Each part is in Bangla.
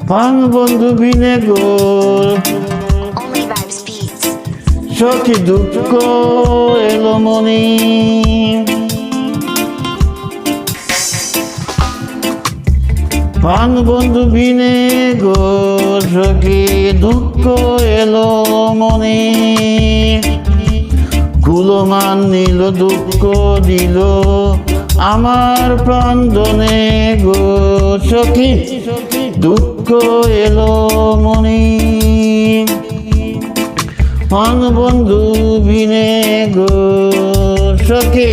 পান বন্ধু বিনে গো Only Vibes Beats. সখী দুঃখ এলো মনি পান বন্ধু বিনে গো সখী দুঃখ এলো মনে কুলমান নিল দুঃখ দিল আমার প্রাণদনে গো সখী দুঃখ এলো মনে পান বন্ধু বিনে গো সখী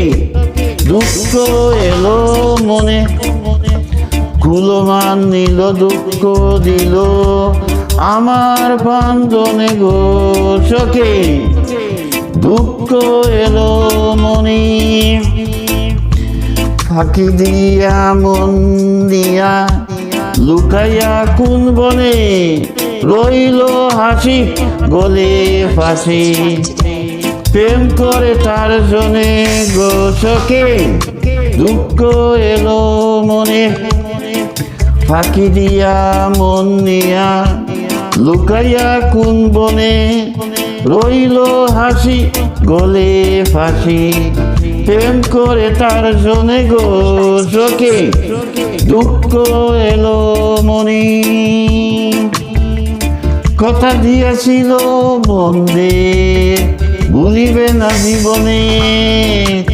দুঃখ এলো মনে কুলমান নিল দুঃখ দিল আমার প্রাণদনে গো সখী দুঃখ এলো মনি ফাঁকি দিয়া মন দিয়া লুকাইয়া কোন বনে রইল হাসি গলে ফাঁসি প্রেম করে তার জনে গো সখী দুঃখ এলো মনে ফাঁকি দিয়া মন নিয়া লুকাইয়া কোন বনে রইল হাসি গলে ফাঁসি প্রেম করে তার জনে গো সখী দুঃখ এলো মনি কথা দিয়েছিল বন্দে ভুলিবে না জীবনে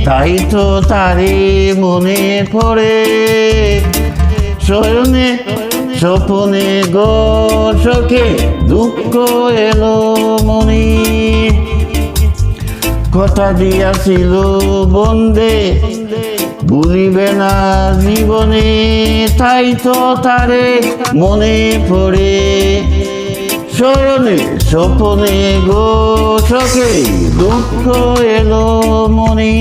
তাই তো তারে মনে পড়ে শয়নে স্বপনে গো সখী দুঃখ এলো মনি কথা দিয়াছিল বন্দে ভুলিবে না জীবনে তাই তো তারে মনে পড়ে শয়নে স্বপনে গো সখী দুঃখ এলো মনি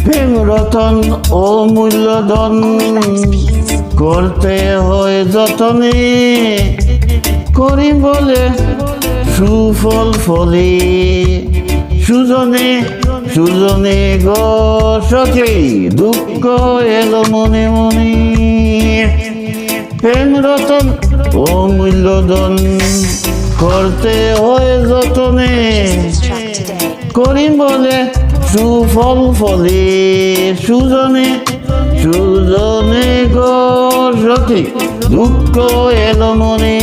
প্রেম রতন অমূল্য ধন করতে হয় যতনে করি বলে সুফল ফলে সুজনে সুজনে গো সখী দুঃখ এলো মনে মনে প্রেম রতন অমূল্য ধন করতে হয় যতনে Track today. করি বলে সুফল ফলে সুজনে সুজনে গো সখী দুঃখ এলো মনে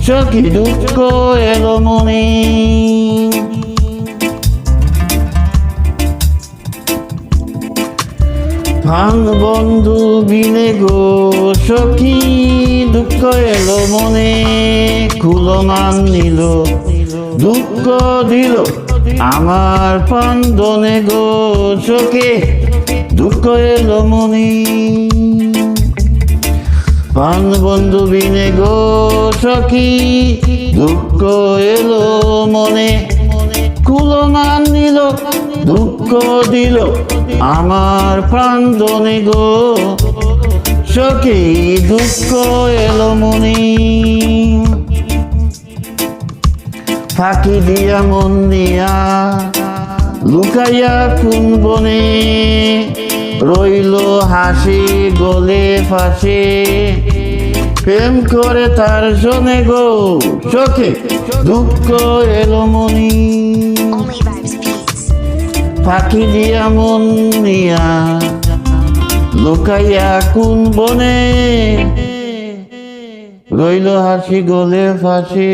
সখী দুঃখ এলো মনে প্রাণ বন্ধু বিনে গো সখী দুঃখ এলো মনে কুলমান নিল দুঃখ দিল আমার প্রাণদনে গো সখী দুঃখ এলো মনে প্রাণ বন্ধু বিনে গো সখী দুঃখ এলো মনে কুলমান নিল দুঃখ দিল আমার প্রাণদনে গো সখী দুঃখ এলো মনে ফাঁকি দিয়া মন দিয়া লুকাইয়া কোন বনে রইল হাসি গলে ফাঁসে প্রেম করে তার জনে গো সখী দুঃখ এলো মনি Only Vibes Beats. ফাঁকি দিয়া মন নিয়া লুকাইয়া কোন বনে রইল হাসি গলে ফাঁসে